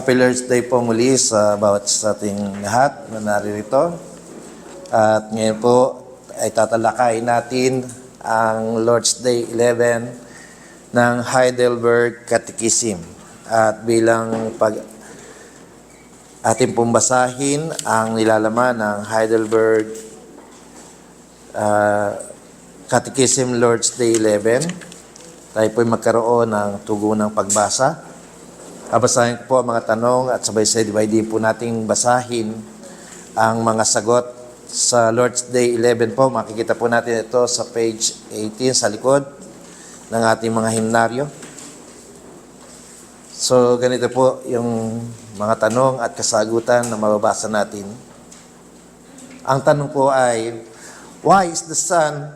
Happy Lord's Day po muli sa bawat sa ating lahat na naririto. At ngayon po ay tatalakayin natin ang Lord's Day 11 ng Heidelberg Catechism. At bilang ating pong basahin ang nilalaman ng Heidelberg Catechism Lord's Day 11, tayo po'y magkaroon ng tugunang pagbasa. Babasahin ko po ang mga tanong at sabay-sabay din po nating basahin ang mga sagot sa Lord's Day 11 po. Makikita po natin ito sa page 18 sa likod ng ating mga himnaryo. So, ganito po yung mga tanong at kasagutan na mababasa natin. Ang tanong po ay, why is the Son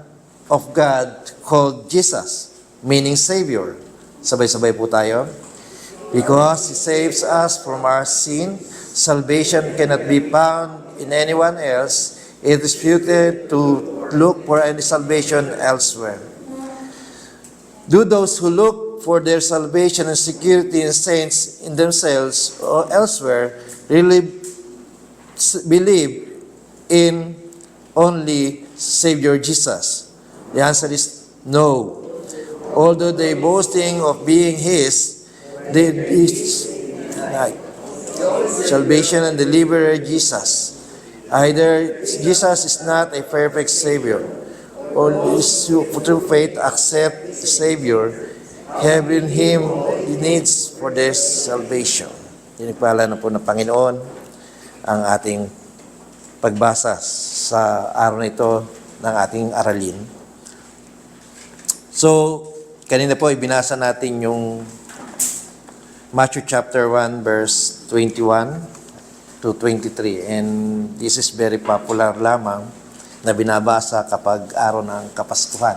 of God called Jesus, meaning Savior? Sabay-sabay po tayo. Because He saves us from our sin, salvation cannot be found in anyone else. It is futile to look for any salvation elsewhere. Do those who look for their salvation and security in saints in themselves or elsewhere really believe in only Savior Jesus? The answer is no. Although they boasting of being His, they salvation and deliverer Jesus. Either Jesus is not a perfect Savior, or is through faith accept the Savior, having Him needs for their salvation. Tinipala na po ng Panginoon ang ating pagbasa sa araw na ito ng ating aralin. So, kanina po ibinasa natin yung Matthew chapter 1 verse 21 to 23, and this is very popular lamang na binabasa kapag araw ng Kapaskuhan.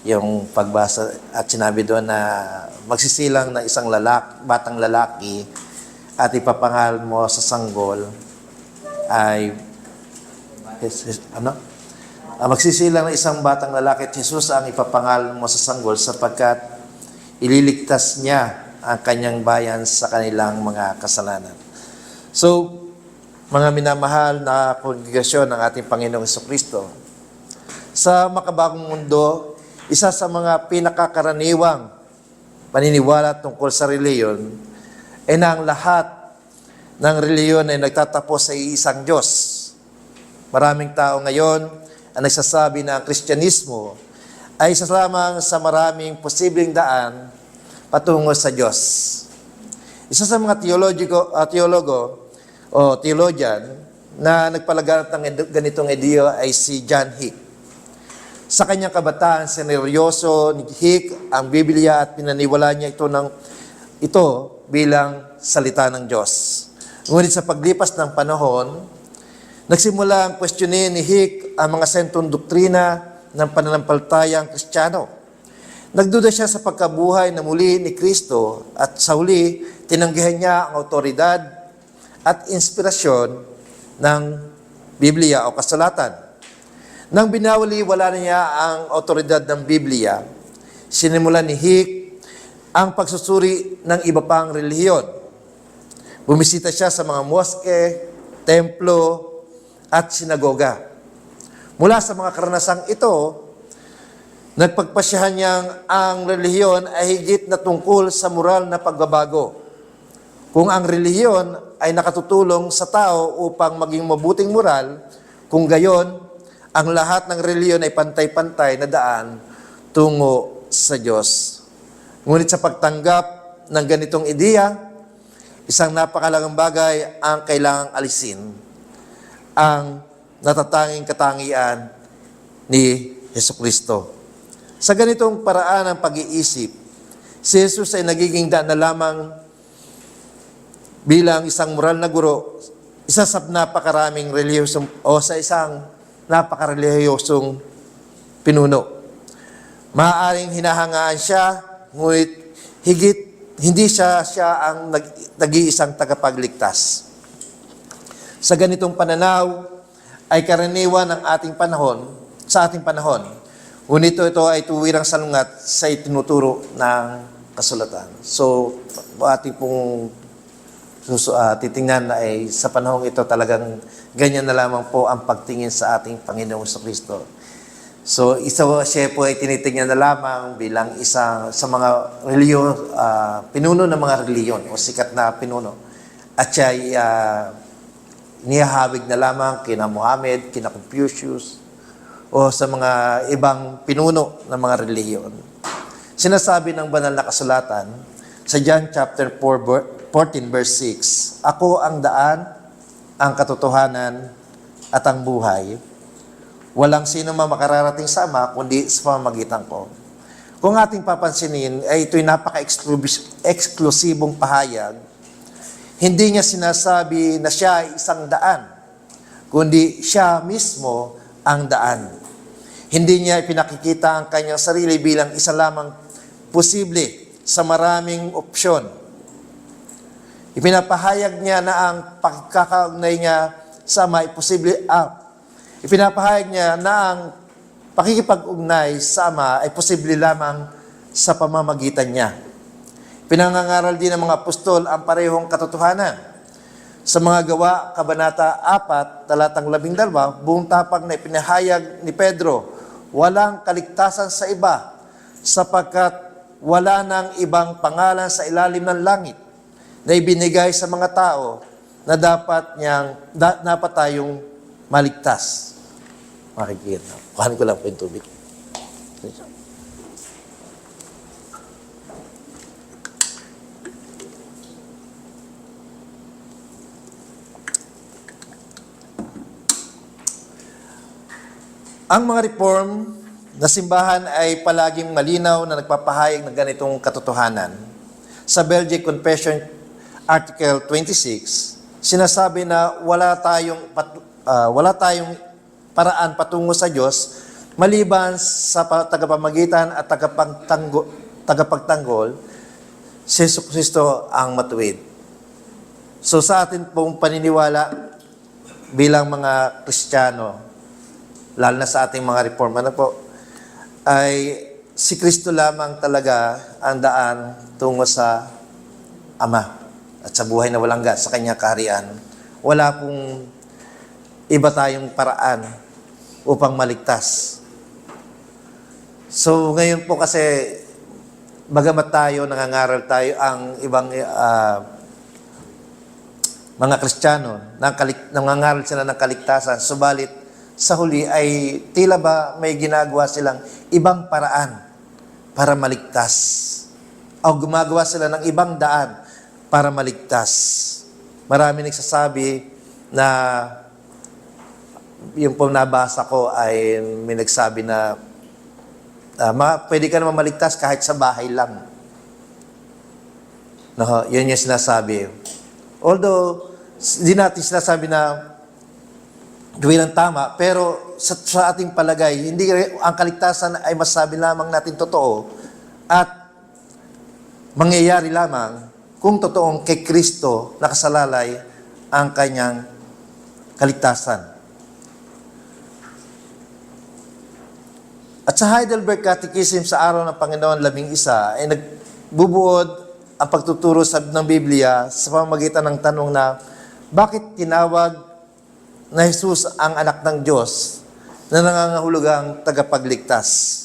Yung pagbasa at sinabi doon na magsisilang na isang batang lalaki at ipapangal mo sa sanggol ay magsisilang na isang batang lalaki at Jesus ang ipapangal mo sa sanggol sapagkat ililigtas niya ang kanyang bayan sa kanilang mga kasalanan. So, mga minamahal na kongregasyon ng ating Panginoong Jesucristo, sa makabagong mundo, isa sa mga pinakakaraniwang paniniwala tungkol sa reliyon ay na ang lahat ng reliyon ay nagtatapos sa iisang Diyos. Maraming tao ngayon ang nagsasabi na ang Kristyanismo ay isa lamang sa maraming posibleng daan patungo sa Diyos. Isa sa mga theologian na nagpalaganap ng ganitong ideya ay si John Hick. Sa kanyang kabataan, sineryoso ni Hick ang Biblia at pinaniwala niya ito bilang salita ng Diyos. Ngunit sa paglipas ng panahon, nagsimula ang questionin ni Hick ang mga sentrong doktrina ng pananampalatayang Kristiyano. Nagduda siya sa pagkabuhay na muli ni Kristo at sa huli, tinanggihan niya ang otoridad at inspirasyon ng Biblia o kasulatan. Nang binawali-wala niya ang otoridad ng Biblia, sinimulan ni Hick ang pagsusuri ng iba pang relihiyon. Bumisita siya sa mga moske, templo, at sinagoga. Mula sa mga karanasang ito, nagpagpasyahan niyang ang relihiyon ay higit na tungkol sa moral na pagbabago. Kung ang relihiyon ay nakatutulong sa tao upang maging mabuting moral, kung gayon, ang lahat ng relihiyon ay pantay-pantay na daan tungo sa Diyos. Ngunit sa pagtanggap ng ganitong ideya, isang napakalagang bagay ang kailangang alisin, ang natatanging katangian ni Jesucristo. Sa ganitong paraan ng pag-iisip, si Jesus ay nagiging daan na lamang bilang isang moral na guro, isa sa napakaraming relihiyosong o sa isang napakarelihiyosong pinuno. Maaaring hinahangaan siya, ngunit hindi siya ang nag-iisang tagapagligtas. Sa ganitong pananaw, ay karaniwan ng sa ating panahon. Ngunit ito ay tuwirang salungat sa itinuturo ng kasulatan. So, ating pong titingnan na ay sa panahong ito talagang ganyan na lamang po ang pagtingin sa ating Panginoong Kristo. So, siya po ay tinitingnan na lamang bilang isa sa mga pinuno ng mga reliyon o sikat na pinuno. At siya ay niyahawig na lamang kina Muhammad, kina Confucius, o sa mga ibang pinuno ng mga reliyon. Sinasabi ng banal na kasulatan sa John chapter 14 verse 6, "Ako ang daan, ang katotohanan, at ang buhay. Walang sino man makararating sa Ama, kundi sa pamamagitan ko." Kung ating papansinin, ay ito'y napaka-eksklusibong pahayag. Hindi niya sinasabi na siya ay isang daan, kundi siya mismo ang daan. Hindi niya ipinakikita ang kanyang sarili bilang isa lamang posible sa maraming opsyon. Ipinapahayag niya na ang pagkakaugnay niya sa Ama ay posible. Ipinapahayag niya na ang pakikipag-ugnay sa Ama ay posible lamang sa pamamagitan niya. Pinangangaral din ng mga apostol ang parehong katotohanan. Sa mga Gawa, Kabanata 4, talatang 12, buong tapang na ipinahayag ni Pedro, walang kaligtasan sa iba, sapagkat wala nang ibang pangalan sa ilalim ng langit na ibinigay sa mga tao na dapat tayong maligtas. Makikita. Kuhanin ko lang po yung tubig. Ang mga reform na simbahan ay palaging malinaw na nagpapahayag ng ganitong katotohanan. Sa Belgic Confession Article 26, sinasabi na wala tayong paraan patungo sa Diyos maliban sa tagapamagitan at tagapagtanggol, si Jesucristo ang matuwid. So sa atin pong paniniwala bilang mga Kristiyano, lalo na sa ating mga reform, ay si Kristo lamang talaga ang daan tungo sa Ama at sa buhay na walang hanggan, sa Kanyang kaharian. Wala pong iba tayong paraan upang maligtas. So ngayon po kasi, bagamat nangangaral tayo ang ibang mga Kristiyano, nangangaral sila ng kaligtasan, subalit sa huli ay tila ba may ginagawa silang ibang paraan para maligtas. O gumagawa sila ng ibang daan para maligtas. Marami nagsasabi na, yung po nabasa ko ay may nagsabi na pwede ka naman maligtas kahit sa bahay lang. No, yun yung sinasabi. Although, hindi natin sinasabi na gawin ang tama, pero sa ating palagay, hindi ang kaligtasan ay masabi lamang natin totoo at mangyayari lamang kung totoong kay Kristo nakasalalay ang kanyang kaligtasan. At sa Heidelberg Catechism sa araw ng Panginoon 11 ay nagbubuod ang pagtuturo ng Biblia sa pamamagitan ng tanong na, bakit tinawag na Jesus ang anak ng Diyos na nangangahulugang tagapagligtas?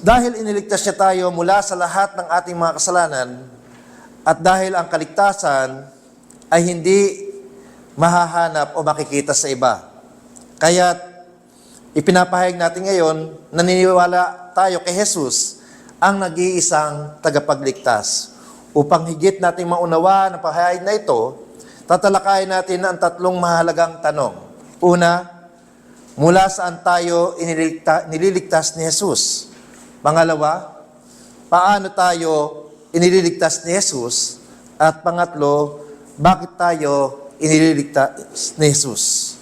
Dahil iniligtas niya tayo mula sa lahat ng ating mga kasalanan at dahil ang kaligtasan ay hindi mahahanap o makikita sa iba. Kaya ipinapahayag natin ngayon, naniniwala tayo kay Jesus ang nag-iisang tagapagligtas. Upang higit nating maunawa ng pahayag na ito, tatalakayin natin ang tatlong mahalagang tanong. Una, mula saan tayo nililigtas ni Jesus? Pangalawa, paano tayo inililigtas ni Jesus? At pangatlo, bakit tayo inililigtas ni Jesus?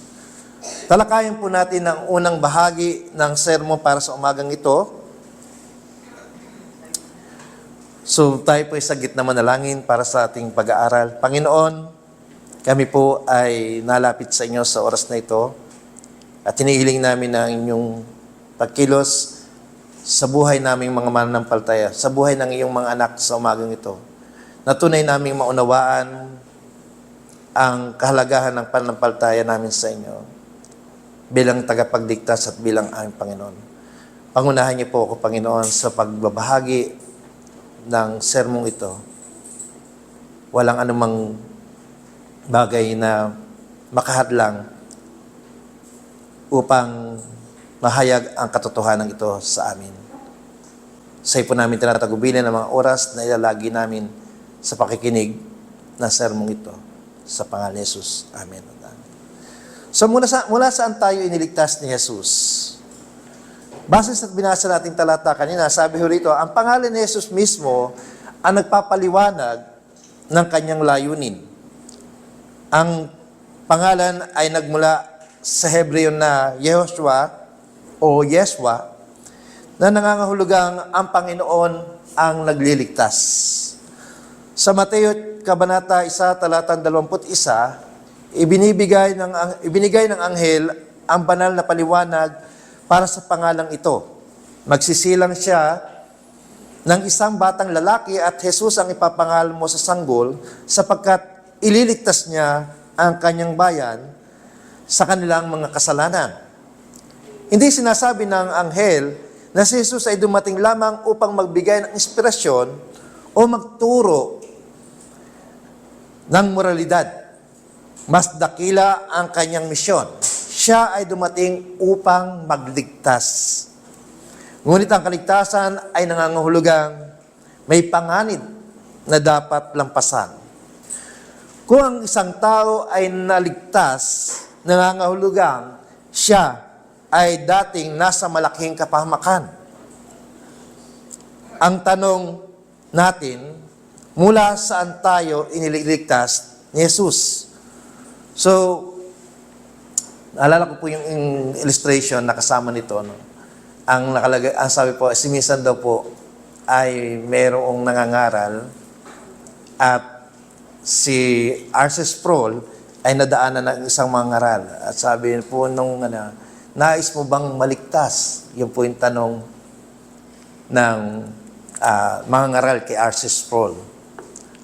Talakayin po natin ang unang bahagi ng sermon para sa umagang ito. So tayo po ay saglit na manalangin para sa ating pag-aaral. Panginoon, kami po ay nalapit sa inyo sa oras na ito at hinihiling namin na inyong pagkilos sa buhay naming mga mananampalataya, sa buhay ng iyong mga anak sa umagang ito, na tunay naming maunawaan ang kahalagahan ng pananampalataya namin sa inyo bilang tagapagligtas at bilang aming Panginoon. Pangunahan niyo po ako, Panginoon, sa pagbabahagi ng sermong ito. Walang anumang bagay na makahadlang upang mahayag ang katotohanan ito sa amin. Sa po namin tinatagubilin ang mga oras na ilalagi namin sa pakikinig ng sermong ito. Sa pangalan ni Jesus. Amen. So mula saan tayo iniligtas ni Jesus? Base sa binasa nating talata kanina, sabi ho rito, ang pangalan ni Jesus mismo ang nagpapaliwanag ng kanyang layunin. Ang pangalan ay nagmula sa Hebreo na Yehoshua o Yeshua, na nangangahulugang ang Panginoon ang nagliligtas. Sa Mateo Kabanata 1, talatang 21, ibinigay ng anghel ang banal na paliwanag para sa pangalang ito. Magsisilang siya ng isang batang lalaki at Jesus ang ipapangalan mo sa sanggol sapagkat ililigtas niya ang kanyang bayan sa kanilang mga kasalanan. Hindi sinasabi ng anghel na si Jesus ay dumating lamang upang magbigay ng inspirasyon o magturo ng moralidad. Mas dakila ang kanyang misyon. Siya ay dumating upang magligtas. Ngunit ang kaligtasan ay nangangahulugang may panganib na dapat lampasan. Kung ang isang tao ay naligtas, nangangahulugang siya ay dating nasa malaking kapahamakan. Ang tanong natin, mula saan tayo iniligtas ni Jesus? So, naalala ko po yung illustration na kasama nito. No? Ang nakalagay, ang sabi po, si minsan daw po ay mayroong nangangaral at si R.C. Sproul ay nadaanan ng isang mangaral. At sabi po nung nais mo bang maligtas? Yun po yung tanong ng mangaral kay R.C. Sproul.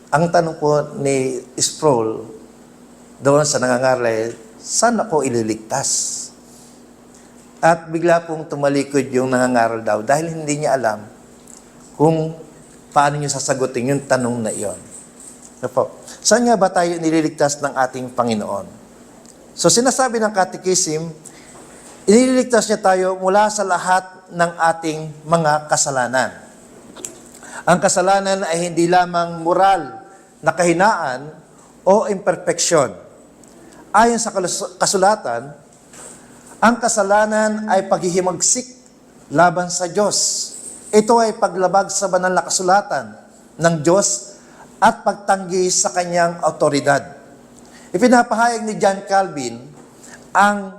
Ang tanong po ni Sproul doon sa nangangaral ay, saan ako ililigtas? At bigla pong tumalikod yung nangangaral daw dahil hindi niya alam kung paano niya sasagutin yung tanong na iyon. Saan nga ba tayo nililigtas ng ating Panginoon? So sinasabi ng Catechism, iniligtas niya tayo mula sa lahat ng ating mga kasalanan. Ang kasalanan ay hindi lamang moral na kahinaan o imperfeksyon. Ayon sa kasulatan, ang kasalanan ay paghihimagsik laban sa Diyos. Ito ay paglabag sa banal na kasulatan ng Diyos at pagtanggi sa kanyang autoridad. Ipinapahayag ni John Calvin ang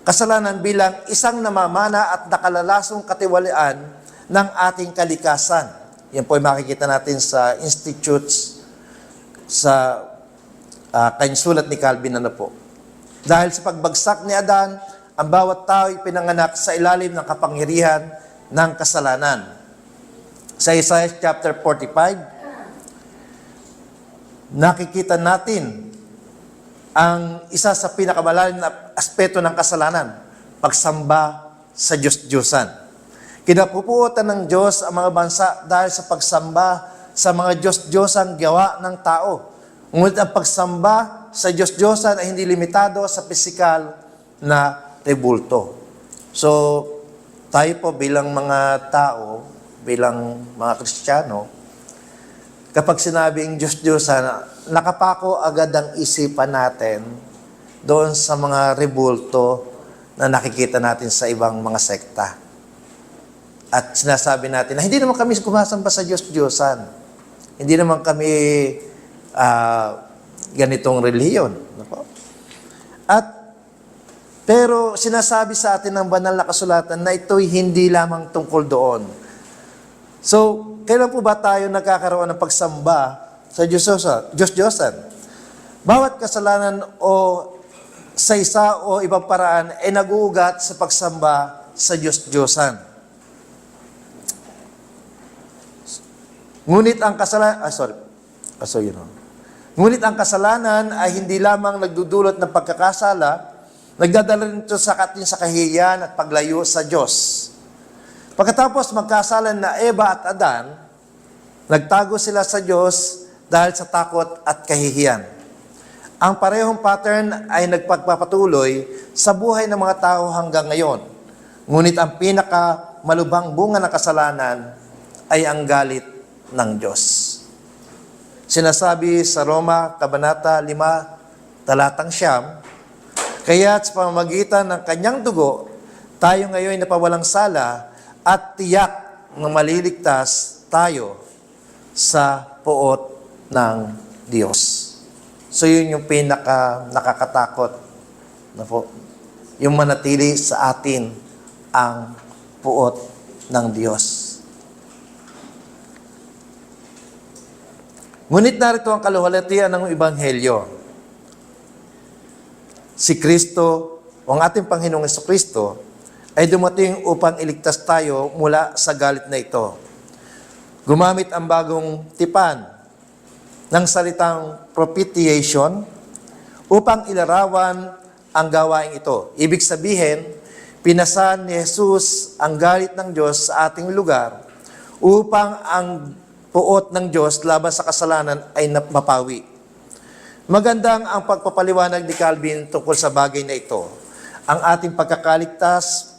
kasalanan bilang isang namamana at nakalalasong katiwalian ng ating kalikasan. Yan po ay makikita natin sa institutes sa kanyang sulat ni Calvin po. Dahil sa pagbagsak ni Adan, ang bawat tao ay pinanganak sa ilalim ng kapangyarihan ng kasalanan. Sa Isaiah chapter 45, nakikita natin ang isa sa pinakamalalim na aspeto ng kasalanan, pagsamba sa Diyos-Diyosan. Kinapupuotan ng Diyos ang mga bansa dahil sa pagsamba sa mga Diyos-Diyosan gawa ng tao. Ngunit ang pagsamba sa Diyos-Diyosan ay hindi limitado sa pisikal na rebulto. So, tayo po bilang mga tao, bilang mga Kristiyano, kapag sinabing Diyos-Diyosan, nakapako agad ang isipan natin doon sa mga rebulto na nakikita natin sa ibang mga sekta. At sinasabi natin na hindi naman kami kumasamba sa Diyos-Diyosan. Hindi naman kami ganitong relihiyon. Pero sinasabi sa atin ng banal na kasulatan na ito'y hindi lamang tungkol doon. So, kailan po ba tayo nagkakaroon ng pagsamba sa Diyos-Diyosan? Bawat kasalanan o sa isa o ibang paraan ay naguugat sa pagsamba sa Diyos-Diyosan. Ngunit ang kasalanan, Ngunit ang kasalanan ay hindi lamang nagdudulot ng pagkakasala, nagdadala nito sa atin sa kahihiyan at paglayo sa Diyos. Pagkatapos magkasalan na Eva at Adan, nagtago sila sa Diyos dahil sa takot at kahihiyan. Ang parehong pattern ay nagpagpapatuloy sa buhay ng mga tao hanggang ngayon. Ngunit ang pinakamalubhang bunga ng kasalanan ay ang galit ng Diyos. Sinasabi sa Roma, Kabanata 5, Talatang 9, kaya't sa pamamagitan ng kanyang dugo, tayo ngayon napawalang sala at tiyak na maliligtas tayo sa puot ng Diyos. So yun yung nakakatakot na po. Yung manatili sa atin ang puot ng Diyos. Ngunit narito ang kaluwalhatian ng Ebanghelyo. Si Kristo, o ang ating Panginoong Jesucristo, ay dumating upang iligtas tayo mula sa galit na ito. Gumamit ang bagong tipan ng salitang propitiation upang ilarawan ang gawain ito. Ibig sabihin, pinasan ni Jesus ang galit ng Diyos sa ating lugar upang ang puot ng Diyos laban sa kasalanan ay mapawi. Magandang ang pagpapaliwanag ni Calvin tungkol sa bagay na ito. Ang ating pagkakaligtas,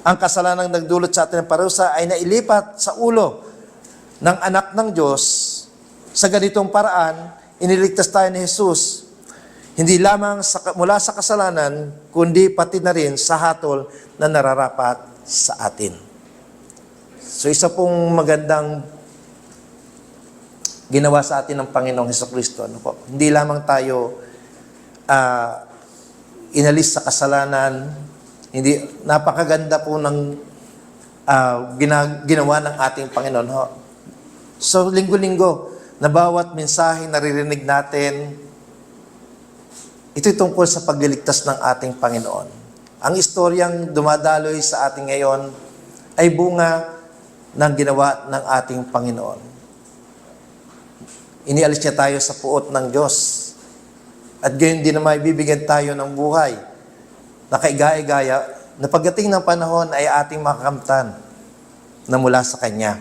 ang kasalanang nagdulot sa atin ng parusa ay nailipat sa ulo ng anak ng Diyos. Sa ganitong paraan, iniligtas tayo ni Jesus. Hindi lamang mula sa kasalanan, kundi pati na rin sa hatol na nararapat sa atin. So isa pong magandang ginawa sa atin ng Panginoong Jesucristo. Hindi lamang tayo inalis sa kasalanan, napakaganda po ng ginawa ng ating Panginoon. So, linggo-linggo, na bawat mensahe naririnig natin, ito'y tungkol sa pagliligtas ng ating Panginoon. Ang istoryang dumadaloy sa ating ngayon ay bunga ng ginawa ng ating Panginoon. Inialis niya tayo sa puot ng Diyos. At gayon din naman bibigyan tayo ng buhay na kaigaya-gaya na pagdating ng panahon ay ating makakamtan na mula sa Kanya.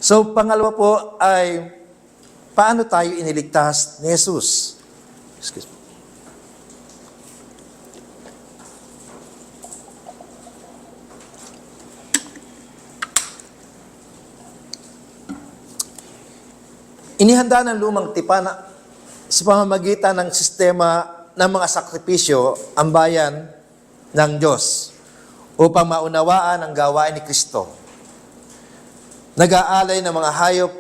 So, pangalawa po ay paano tayo iniligtas ni Jesus? Excuse me. Inihanda ng lumang tipan sa pamamagitan ng sistema ng mga sakripisyo ang bayan ng Diyos upang maunawaan ang gawain ni Kristo. Nag-aalay ng mga hayop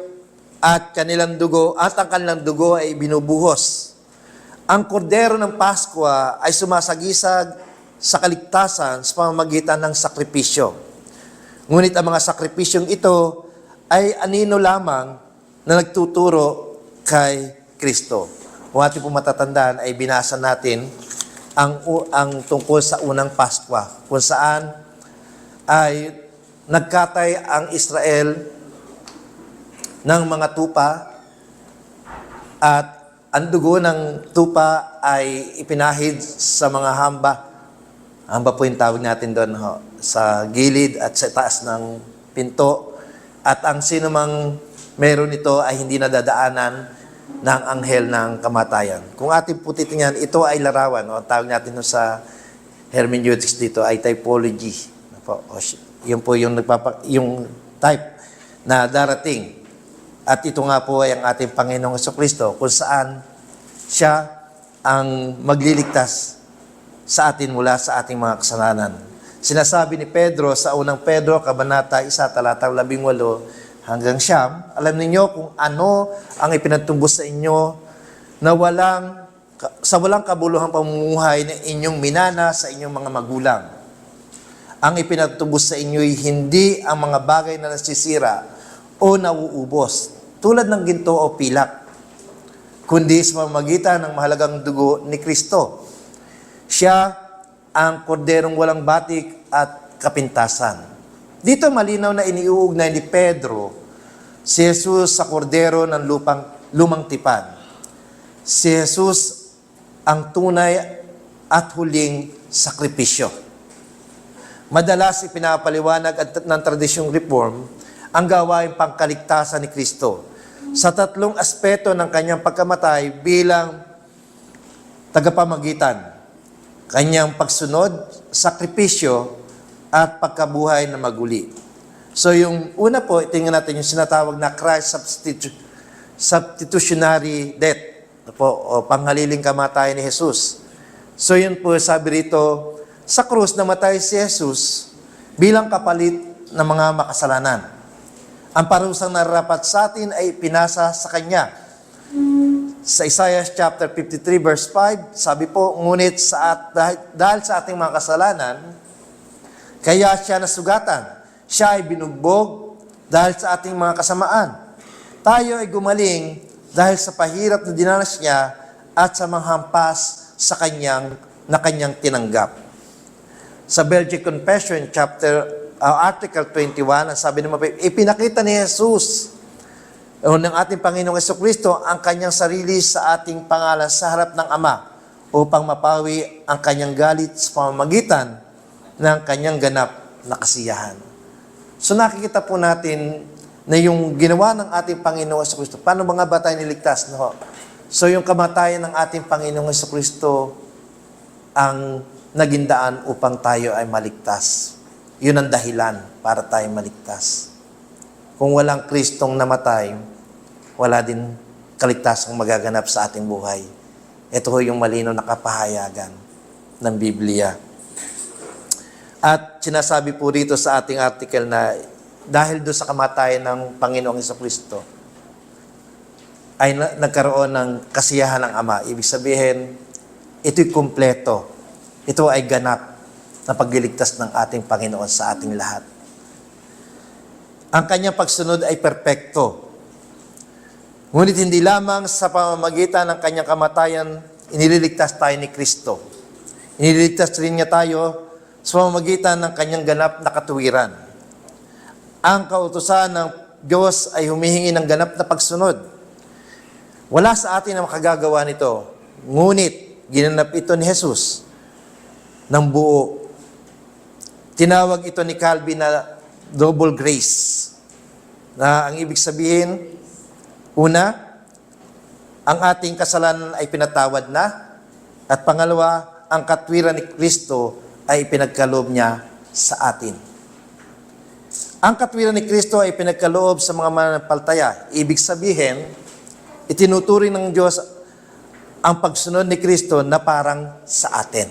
at ang kanilang dugo ay binubuhos. Ang kordero ng Pasko ay sumasagisag sa kaligtasan sa pamamagitan ng sakripisyo. Ngunit ang mga sakripisyong ito ay anino lamang na nagtuturo kay Kristo. Kung ating po matatandaan ay binasa natin ang tungkol sa unang Pasko, kung saan ay nagkatay ang Israel ng mga tupa at ang dugo ng tupa ay ipinahid sa mga hamba. Hamba po yung tawag natin doon, sa gilid at sa taas ng pinto. At ang sino mang meron ito ay hindi nadadaanan ng anghel ng kamatayan. Kung ating po titingnan, ito ay larawan. Tawag natin sa hermeneutics dito ay typology. Yun po yung type na darating. At ito nga po ay ang ating Panginoong Jesucristo kung saan siya ang magliligtas sa atin mula sa ating mga kasalanan. Sinasabi ni Pedro sa unang Pedro, Kabanata 1, Talatang 18, hanggang 9, alam ninyo kung ano ang ipinatumbos sa inyo na sa walang kabuluhang pamumuhay na inyong minana sa inyong mga magulang. Ang ipinatumbos sa inyo ay hindi ang mga bagay na nasisira o nauubos, tulad ng ginto o pilak, kundi sa pamamagitan ng mahalagang dugo ni Kristo. Siya ang korderong walang batik at kapintasan. Dito malinaw na iniuugnay ni Pedro Si Jesus sa kordero ng lumang tipan. Si Jesus ang tunay at huling sakripisyo. Madalas ipinapaliwanag ng tradisyong Reform ang gawain pangkaligtasan ni Kristo sa tatlong aspeto ng kanyang pagkamatay bilang tagapamagitan, kanyang pagsunod, sakripisyo, at pagkabuhay na maguli. So yung una po, tingnan natin yung sinatawag na Christ substitutionary death o panghaliling kamatayan ni Jesus. So yun po, sabi rito, sa krus namatay si Jesus bilang kapalit ng mga makasalanan. Ang parusang nararapat sa atin ay pinasa sa Kanya. Sa Isaiah chapter 53 verse 5, sabi po, ngunit dahil sa ating mga kasalanan, kaya siya nasugatan. Siya ay binugbog dahil sa ating mga kasamaan. Tayo ay gumaling dahil sa pahirap na dinanas niya at sa mga hampas sa kanyang tinanggap. Sa Belgic Confession, Article 21, ang sabi naman, ipinakita ni Jesus ng ating Panginoong Jesucristo ang kanyang sarili sa ating pangalan sa harap ng Ama upang mapawi ang kanyang galit sa pamamagitan ng kanyang ganap na kasiyahan. So nakikita po natin na yung ginawa ng ating Panginoong Jesucristo, paano mga ba tayo niligtas? No? So yung kamatayan ng ating Panginoong Jesucristo ang naging daan upang tayo ay maligtas. Yun ang dahilan para tayo maligtas. Kung walang Kristong namatay, wala din kaligtasang magaganap sa ating buhay. Ito ho yung malinaw na kapahayagan ng Biblia. At sinasabi po rito sa ating article na dahil doon sa kamatayan ng Panginoong Jesucristo, ay nagkaroon ng kasiyahan ng Ama. Ibig sabihin, ito'y kumpleto. Ito ay ganap na pagliligtas ng ating Panginoon sa ating lahat. Ang kanyang pagsunod ay perpekto. Ngunit hindi lamang sa pamamagitan ng kanyang kamatayan, iniligtas tayo ni Kristo. Iniligtas rin niya tayo sa pamamagitan ng kanyang ganap na katuwiran. Ang kautusan ng Diyos ay humihingi ng ganap na pagsunod. Wala sa atin ang makagagawa nito. Ngunit, ginanap ito ni Jesus ng buo. Tinawag ito ni Calvin na double grace. Na ang ibig sabihin, una, ang ating kasalanan ay pinatawad na, at pangalawa, ang katwiran ni Kristo ay pinagkaloob niya sa atin. Ang katwiran ni Kristo ay pinagkaloob sa mga mananampalataya. Ibig sabihin, itinuturing ng Diyos ang pagsunod ni Kristo na parang sa atin.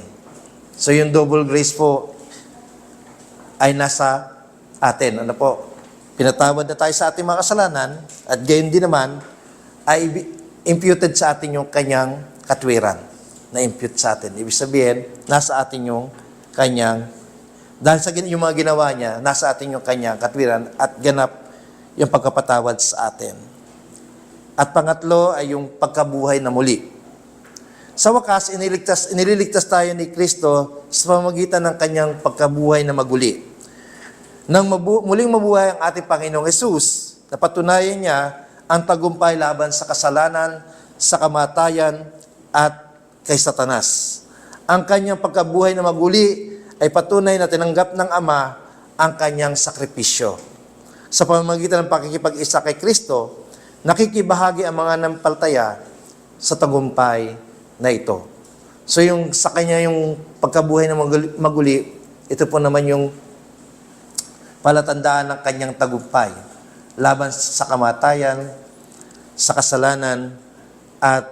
So yung double grace po ay nasa atin. Ano po? Pinatawad na tayo sa ating mga kasalanan at gayon din naman ay imputed sa atin yung kanyang katwiran na impute sa atin. Ibig sabihin, nasa atin yung kanyang, dahil sa yung mga ginawa niya, nasa atin yung kanyang katwiran at ganap yung pagkapatawad sa atin. At pangatlo ay yung pagkabuhay na muli. Sa wakas, iniligtas tayo ni Kristo sa pamamagitan ng kanyang pagkabuhay na maguli. Nang muling mabuhay ang ating Panginoong Hesus, napatunayan niya ang tagumpay laban sa kasalanan, sa kamatayan, at kay Satanas. Ang kanyang pagkabuhay na maguli ay patunay na tinanggap ng Ama ang kanyang sakripisyo. Sa pamamagitan ng pakikipag-isa kay Kristo, nakikibahagi ang mga nampalataya sa tagumpay na ito. So yung sa kanya yung pagkabuhay na maguli, ito po naman yung palatandaan ng kanyang tagumpay laban sa kamatayan, sa kasalanan, at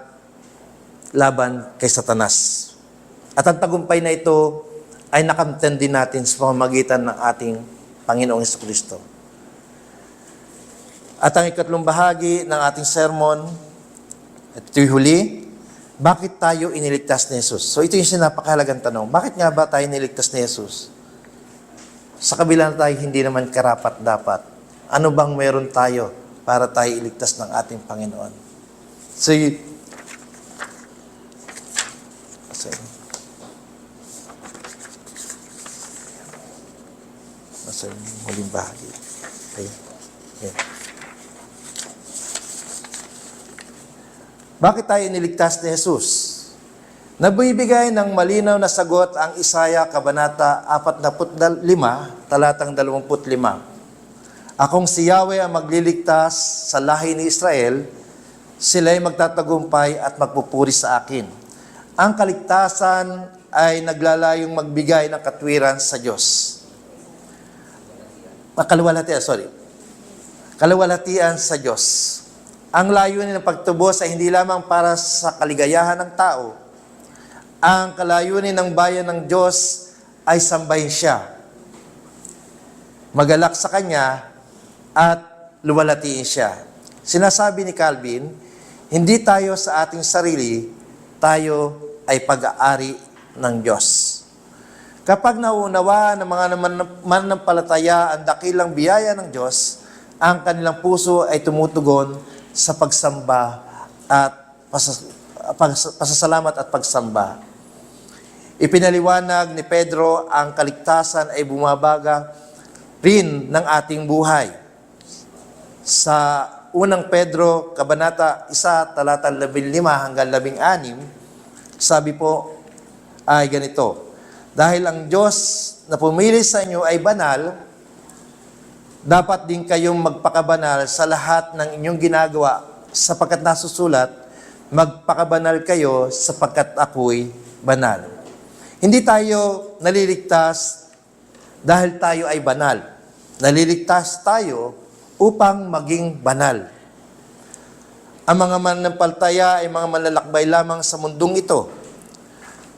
laban kay Satanas. At ang tagumpay na ito ay nakamtan din natin sa pamamagitan ng ating Panginoong Jesucristo. At ang ikatlong bahagi ng ating sermon, ito'y huli, bakit tayo iniligtas ni Jesus? So ito yung napakahalagang tanong. Bakit nga ba tayo iniligtas ni Jesus? Sa kabila na tayo hindi naman karapat-dapat. Ano bang meron tayo para tayo iligtas ng ating Panginoon? So nasa yung huling bahagi. Okay. Bakit tayo iniligtas ni Jesus? Nabibigay ng malinaw na sagot ang Isaya Kabanata 45, talatang 25. Akong si Yahweh ang magliligtas sa lahi ni Israel, sila'y magtatagumpay at magpupuri sa akin. Ang kaligtasan ay naglalayong magbigay ng katwiran sa Diyos. Kaluwalhatian sa Diyos. Ang layunin ng pagtubos ay hindi lamang para sa kaligayahan ng tao. Ang kalayunin ng bayan ng Diyos ay sambahin siya, magalak sa Kanya, at luwalhatiin siya. Sinasabi ni Calvin, hindi tayo sa ating sarili, tayo ay pag-aari ng Diyos. Kapag nauunawaan ng mga mananampalataya ang dakilang biyaya ng Diyos, ang kanilang puso ay tumutugon sa pagsamba at pasasalamat at pagsamba. Ipinaliwanag ni Pedro ang kaligtasan ay bumabaga rin ng ating buhay. Sa unang Pedro, Kabanata 1, talatang 15 hanggang 16, sabi po ay ganito, dahil ang Diyos na pumili sa inyo ay banal, dapat din kayong magpakabanal sa lahat ng inyong ginagawa sapagkat nasusulat, magpakabanal kayo sapagkat ako'y banal. Hindi tayo naliligtas dahil tayo ay banal. Naliligtas tayo upang maging banal. Ang mga mananampalataya ay mga manlalakbay lamang sa mundong ito.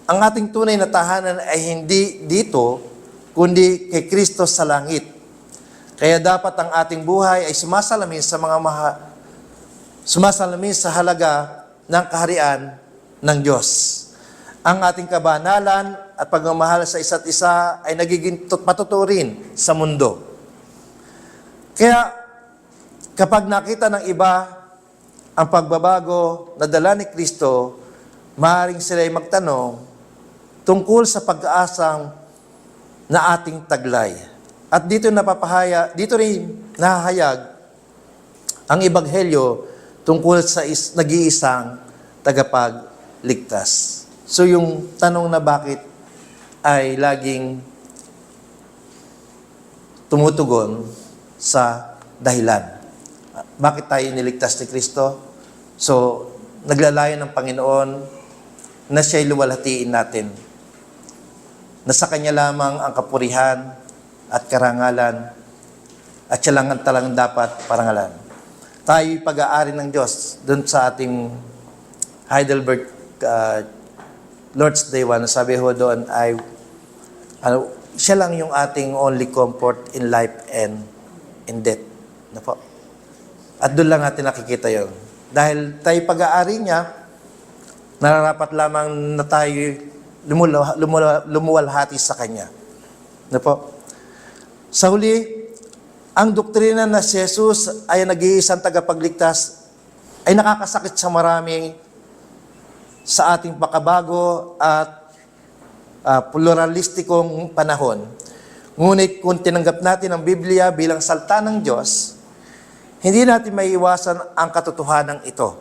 Ang ating tunay na tahanan ay hindi dito, kundi kay Kristo sa langit. Kaya dapat ang ating buhay ay sumasalamin sa halaga ng kaharian ng Diyos. Ang ating kabanalan at pagmamahal sa isa't isa ay nagiging patuturin sa mundo. Kaya kapag nakita ng iba ang pagbabago na dala ni Kristo, maaaring sila'y magtanong tungkol sa pag-aasang na ating taglay. At dito rin nahahayag ang ebanghelyo tungkol sa nag-iisang tagapagligtas. So yung tanong na bakit ay laging tumutugon sa dahilan. Bakit tayo niligtas ni Kristo? So, naglalayon ng Panginoon na siya'y luwalhatiin natin. Na sa Kanya lamang ang kapurihan at karangalan at siya lang ang talagang dapat parangalan. Tayo'y pag-aari ng Diyos doon sa ating Heidelberg Lord's Day 1. Sabi ho doon ay siya lang yung ating only comfort in life and in death. Na po. At doon lang natin nakikita yon. Dahil tayo pag-aari niya, nararapat lamang na tayo lumuwalhati sa Kanya. Na po. Sa huli, ang doktrina na si Jesus ay nag-iisang tagapagligtas ay nakakasakit sa marami sa ating pakabago at pluralistikong panahon. Ngunit kung tinanggap natin ang Biblia bilang salta ng Diyos, hindi natin maiiwasan ang katotohanan ito.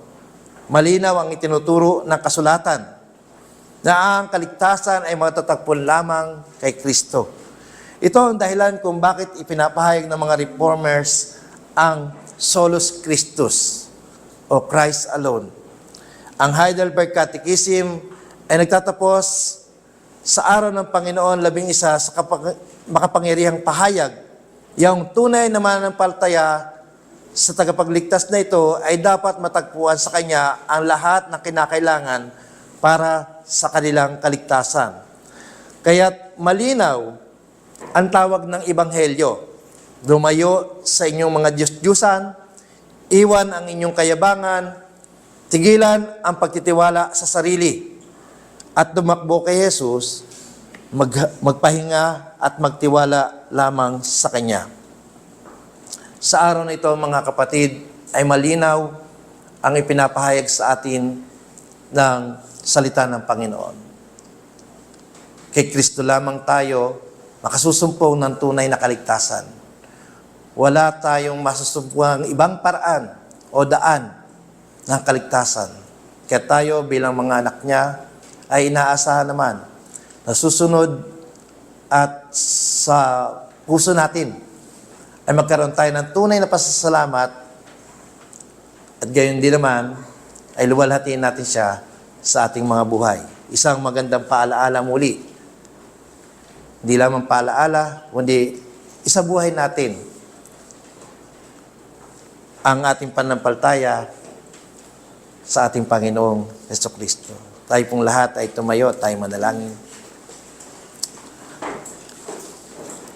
Malinaw ang itinuturo ng kasulatan na ang kaligtasan ay matatagpon lamang kay Kristo. Ito ang dahilan kung bakit ipinapahayag ng mga reformers ang solus Christus o Christ alone. Ang Heidelberg Catechism ay nagtatapos sa araw ng Panginoon 11 sa makapangyarihang pahayag. Yung tunay na mananampalataya sa tagapagligtas na ito ay dapat matagpuan sa Kanya ang lahat ng kinakailangan para sa kanilang kaligtasan. Kaya't malinaw ang tawag ng Ebanghelyo. Lumayo sa inyong mga Diyos-Diyusan, iwan ang inyong kayabangan, tigilan ang pagtitiwala sa sarili, at tumakbo kay Jesus, magpahinga at magtiwala lamang sa Kanya. Sa araw na ito, mga kapatid, ay malinaw ang ipinapahayag sa atin ng salita ng Panginoon. Kay Kristo lamang tayo makasusumpong ng tunay na kaligtasan. Wala tayong masusumpong ibang paraan o daan ng kaligtasan Kaya tayo bilang mga anak niya ay inaasahan naman na susunod at sa puso natin ay magkaroon tayo ng tunay na pasasalamat at gayon din naman ay luwalhatiin natin siya sa ating mga buhay. Isang magandang paalaala muli. Hindi lamang paalaala, kundi isabuhay natin ang ating pananampalataya sa ating Panginoong Jesucristo. Tayo pong lahat ay tumayo, tayo manalangin.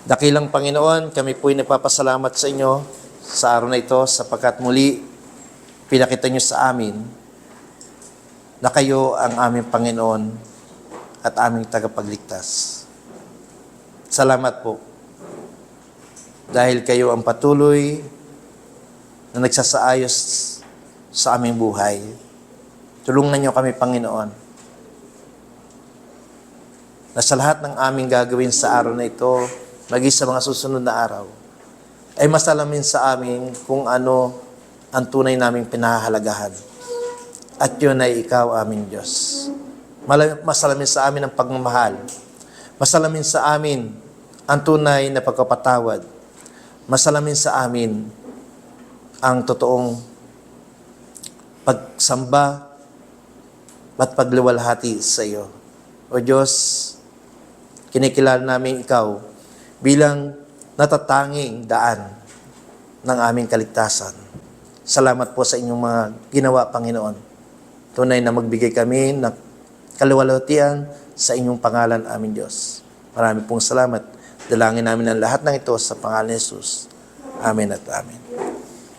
Dakilang Panginoon, kami po'y nagpapasalamat sa inyo sa araw na ito sapagkat muli pinakita niyo sa amin na kayo ang aming Panginoon at aming tagapagligtas. Salamat po. Dahil kayo ang patuloy na nagsasaayos sa aming buhay. Tulungan niyo kami, Panginoon, na sa lahat ng aming gagawin sa araw na ito, maging sa mga susunod na araw, ay masalamin sa amin kung ano ang tunay naming pinahahalagahan. At yun ay ikaw, aming Diyos. Masalamin sa amin ang pagmamahal. Masalamin sa amin ang tunay na pagkapatawad. Masalamin sa amin ang totoong pagsamba at pagliwalhati sa iyo. O Diyos, kinikilala namin ikaw bilang natatanging daan ng aming kaligtasan. Salamat po sa inyong mga ginawa, Panginoon. Tunay na magbigay kami ng kaluwalhatian sa inyong pangalan, aming Diyos. Marami pong salamat. Dalangin namin ang lahat ng ito sa pangalan ni Jesus. Amen at amen.